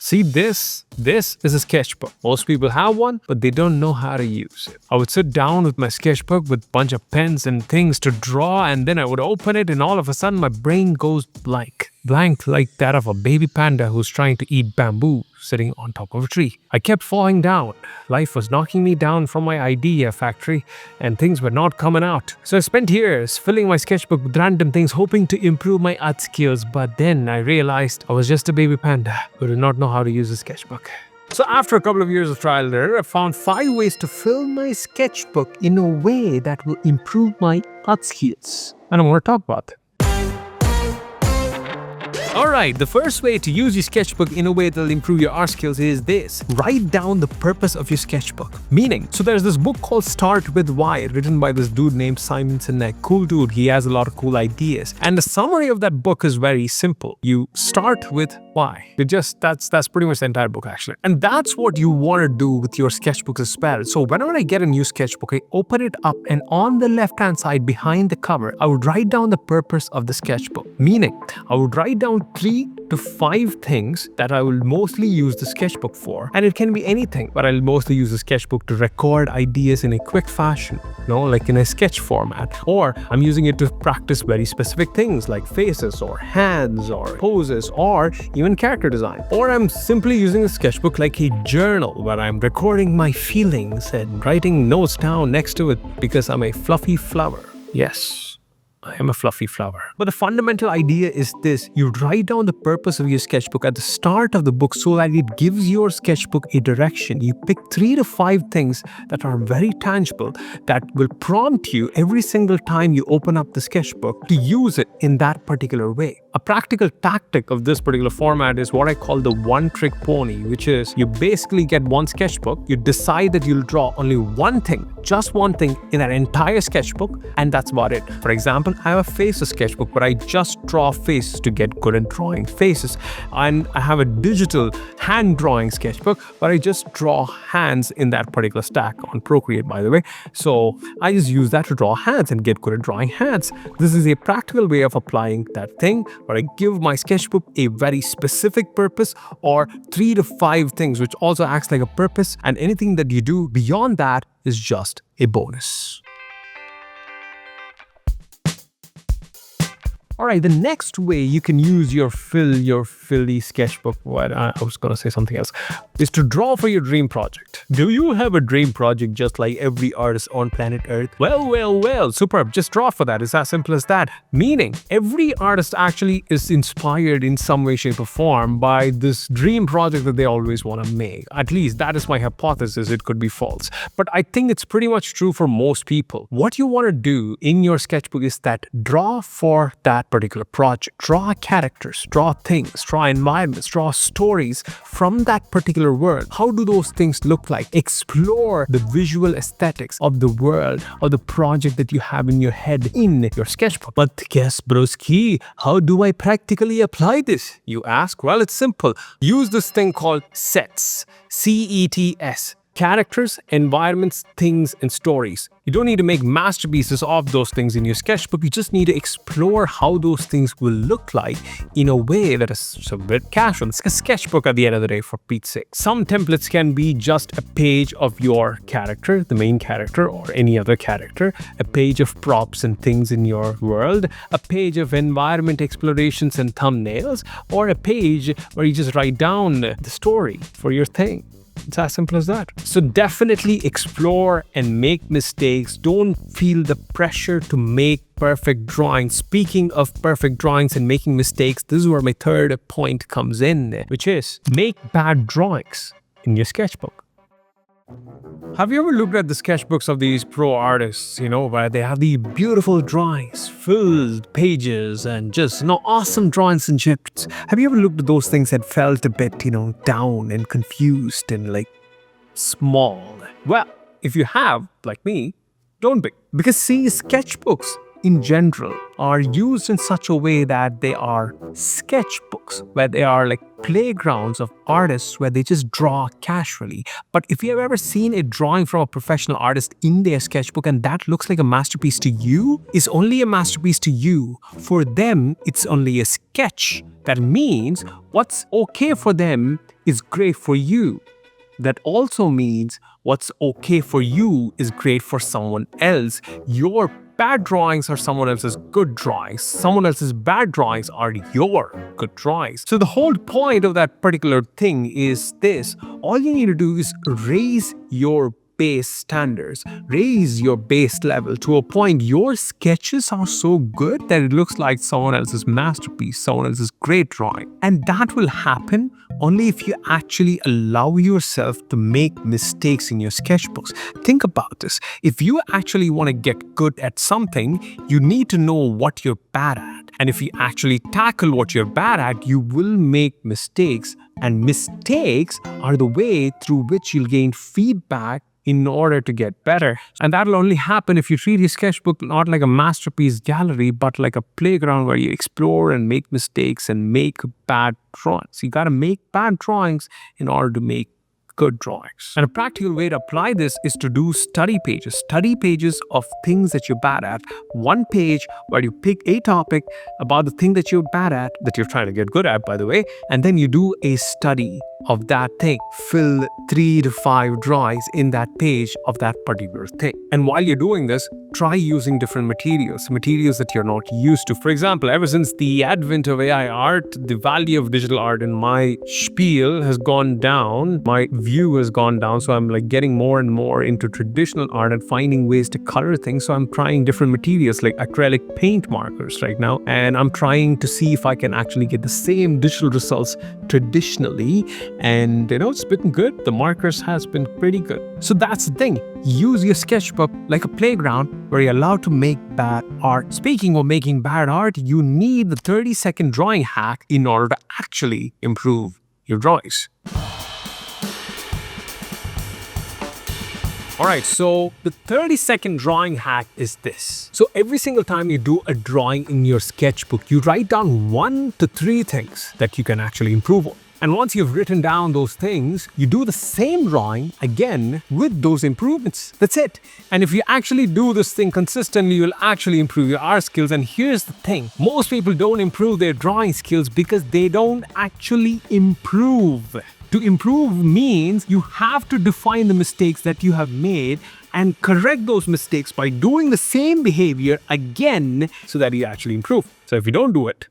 See this? This is a sketchbook. Most people have one, but they don't know how to use it. I would sit down with my sketchbook with a bunch of pens and things to draw, and then I would open it, and all of a sudden my brain goes blank. Blank like that of a baby panda who's trying to eat bamboo sitting on top of a tree. I kept falling down. Life was knocking me down from my idea factory, and things were not coming out. So I spent years filling my sketchbook with random things, hoping to improve my art skills, but then I realized I was just a baby panda who did not know how to use a sketchbook. So after a couple of years of trial and error, I found 5 ways to fill my sketchbook in a way that will improve my art skills. And I'm going to talk about them. Alright, the first way to use your sketchbook in a way that will improve your art skills is this. Write down the purpose of your sketchbook. Meaning, so there's this book called Start With Why, written by this dude named Simon Sinek. Cool dude, he has a lot of cool ideas. And the summary of that book is very simple. You start with why. That's pretty much the entire book actually. And that's what you want to do with your sketchbook as well. So whenever I get a new sketchbook, I open it up, and on the left hand side behind the cover, I would write down the purpose of the sketchbook. Meaning, I would write down 3 to 5 things that I will mostly use the sketchbook for. And it can be anything, but I'll mostly use the sketchbook to record ideas in a quick fashion, like in a sketch format. Or I'm using it to practice very specific things like faces or hands or poses or even character design. Or I'm simply using the sketchbook like a journal where I'm recording my feelings and writing notes down next to it because I'm a fluffy flower. Yes, I am a fluffy flower. But the fundamental idea is this. You write down the purpose of your sketchbook at the start of the book so that it gives your sketchbook a direction. You pick 3 to 5 things that are very tangible that will prompt you every single time you open up the sketchbook to use it in that particular way. A practical tactic of this particular format is what I call the one-trick pony, which is you basically get one sketchbook, you decide that you'll draw only one thing, just one thing in that entire sketchbook, and that's about it. For example, I have a faces sketchbook where I just draw faces to get good at drawing faces. And I have a digital hand drawing sketchbook where I just draw hands in that particular stack on Procreate, by the way. So I just use that to draw hands and get good at drawing hands. This is a practical way of applying that thing where I give my sketchbook a very specific purpose or 3 to 5 things, which also acts like a purpose, and anything that you do beyond that is just a bonus. Alright, the next way you can use your filly sketchbook, I was going to say something else, is to draw for your dream project. Do you have a dream project just like every artist on planet Earth? Well, superb. Just draw for that. It's as simple as that. Meaning, every artist actually is inspired in some way, shape, or form by this dream project that they always want to make. At least that is my hypothesis. It could be false. But I think it's pretty much true for most people. What you want to do in your sketchbook is that draw for that particular project. Draw characters, draw things, draw environments, draw stories from that particular world. How do those things look like? Explore the visual aesthetics of the world or the project that you have in your head in your sketchbook. But guess, broski, how do I practically apply this? You ask? Well, it's simple. Use this thing called sets. CETS. Characters, environments, things, and stories. You don't need to make masterpieces of those things in your sketchbook. You just need to explore how those things will look like in a way that is a bit casual. It's a sketchbook at the end of the day, for Pete's sake. Some templates can be just a page of your character, the main character, or any other character, a page of props and things in your world, a page of environment explorations and thumbnails, or a page where you just write down the story for your thing. It's as simple as that. So definitely explore and make mistakes. Don't feel the pressure to make perfect drawings. Speaking of perfect drawings and making mistakes, this is where my third point comes in, which is make bad drawings in your sketchbook. Have you ever looked at the sketchbooks of these pro artists, where they have these beautiful drawings, filled pages, and just, awesome drawings and shit? Have you ever looked at those things and felt a bit, down and confused and, small? Well, if you have, like me, don't be. Because, see, sketchbooks in general are used in such a way that they are sketchbooks, where they are playgrounds of artists where they just draw casually. But if you have ever seen a drawing from a professional artist in their sketchbook and that looks like a masterpiece to you, is only a masterpiece to you. For them, it's only a sketch. That means what's okay for them is great for you. That also means what's okay for you is great for someone else. Your bad drawings are someone else's good drawings. Someone else's bad drawings are your good drawings. So the whole point of that particular thing is this. All you need to do is raise your base standards, raise your base level to a point your sketches are so good that it looks like someone else's masterpiece, someone else's great drawing. And that will happen only if you actually allow yourself to make mistakes in your sketchbooks. Think about this. If you actually want to get good at something, you need to know what you're bad at. And if you actually tackle what you're bad at, you will make mistakes. And mistakes are the way through which you'll gain feedback in order to get better. And that'll only happen if you treat your sketchbook not like a masterpiece gallery, but like a playground where you explore and make mistakes and make bad drawings. You gotta make bad drawings in order to make good drawings. And a practical way to apply this is to do study pages of things that you're bad at. One page where you pick a topic about the thing that you're bad at, that you're trying to get good at, by the way, and then you do a study of that thing. Fill 3 to 5 drawings in that page of that particular thing. And while you're doing this, try using different materials that you're not used to. For example, ever since the advent of AI art, the value of digital art in my spiel has gone down. My view has gone down. So I'm like getting more and more into traditional art and finding ways to color things. So I'm trying different materials like acrylic paint markers right now. And I'm trying to see if I can actually get the same digital results traditionally. And it's been good. The markers has been pretty good. So that's the thing. Use your sketchbook like a playground where you're allowed to make bad art. Speaking of making bad art, you need the 30-second drawing hack in order to actually improve your drawings. Alright, so the 30-second drawing hack is this. So every single time you do a drawing in your sketchbook, you write down 1 to 3 things that you can actually improve on. And once you've written down those things, you do the same drawing again with those improvements. That's it. And if you actually do this thing consistently, you'll actually improve your art skills. And here's the thing. Most people don't improve their drawing skills because they don't actually improve. To improve means you have to define the mistakes that you have made and correct those mistakes by doing the same behavior again so that you actually improve. So if you don't do it,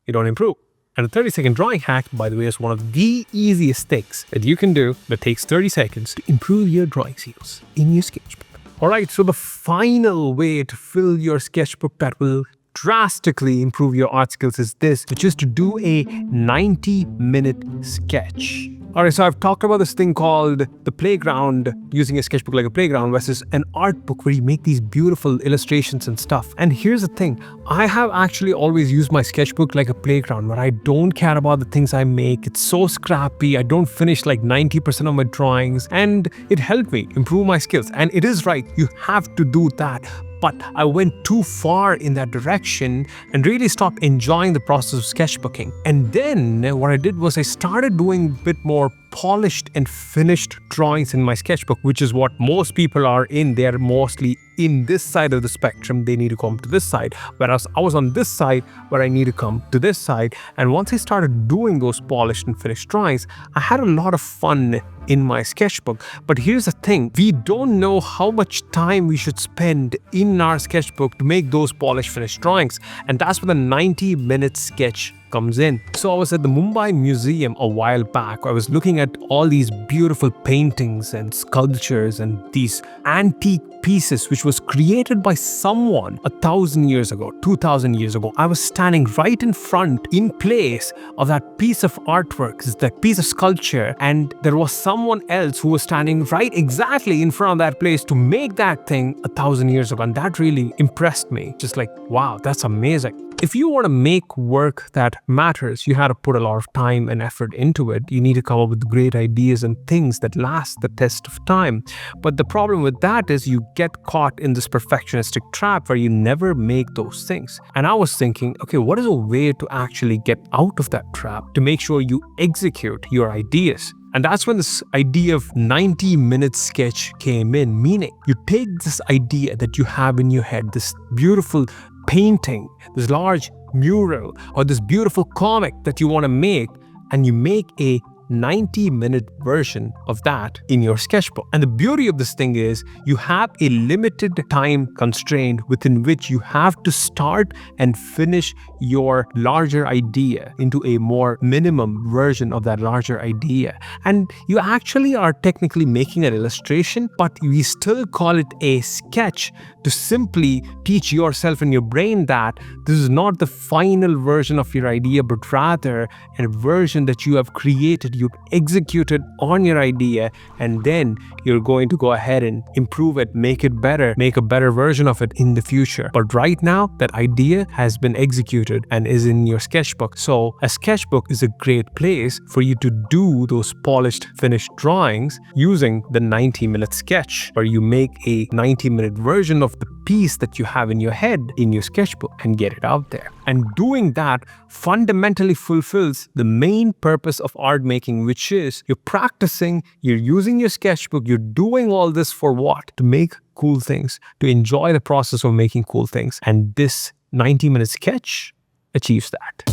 you don't improve. And a 30-second drawing hack, by the way, is one of the easiest things that you can do that takes 30 seconds to improve your drawing skills in your sketchbook. Alright, so the final way to fill your sketchbook that will drastically improve your art skills is this, which is to do a 90-minute sketch. Alright, so I've talked about this thing called the playground, using a sketchbook like a playground versus an art book where you make these beautiful illustrations and stuff. And here's the thing, I have actually always used my sketchbook like a playground where I don't care about the things I make. It's so scrappy, I don't finish like 90% of my drawings, and it helped me improve my skills. And it is right, you have to do that. But I went too far in that direction and really stopped enjoying the process of sketchbooking. And then what I did was I started doing a bit more polished and finished drawings in my sketchbook, which is what most people are in. They're mostly in this side of the spectrum. They need to come to this side, whereas I was on this side where I need to come to this side. And once I started doing those polished and finished drawings, I had a lot of fun in my sketchbook. But here's the thing, we don't know how much time we should spend in our sketchbook to make those polished finished drawings, and that's where the 90-minute sketch comes in. So I was at the Mumbai Museum a while back. I was looking at all these beautiful paintings and sculptures and these antique pieces which was created by someone 1,000 years ago, 2,000 years ago. I was standing right in front, in place of that piece of artwork, that piece of sculpture, and there was someone else who was standing right exactly in front of that place to make that thing 1,000 years ago. And that really impressed me. Just like, wow, that's amazing. If you want to make work that matters, you have to put a lot of time and effort into it. You need to come up with great ideas and things that last the test of time. But the problem with that is you get caught in this perfectionistic trap where you never make those things. And I was thinking, okay, what is a way to actually get out of that trap to make sure you execute your ideas? And that's when this idea of 90-minute sketch came in, meaning you take this idea that you have in your head, this beautiful painting, this large mural, or this beautiful comic that you want to make, and you make a 90-minute version of that in your sketchbook. And the beauty of this thing is you have a limited time constraint within which you have to start and finish your larger idea into a more minimum version of that larger idea. And you actually are technically making an illustration, but we still call it a sketch to simply teach yourself in your brain that this is not the final version of your idea, but rather a version that you have created, you've executed on your idea, and then you're going to go ahead and improve it, make it better, make a better version of it in the future. But right now, that idea has been executed and is in your sketchbook. So a sketchbook is a great place for you to do those polished, finished drawings using the 90-minute sketch, where you make a 90-minute version of the piece that you have in your head in your sketchbook and get it out there. And doing that fundamentally fulfills the main purpose of art making, which is you're practicing, you're using your sketchbook, you're doing all this for what? To make cool things, to enjoy the process of making cool things. And this 90-minute sketch achieves that.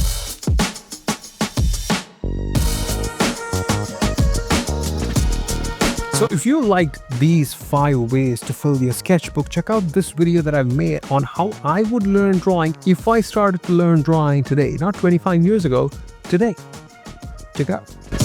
So if you liked these 5 ways to fill your sketchbook, check out this video that I've made on how I would learn drawing if I started to learn drawing today, not 25 years ago, today. Check it out.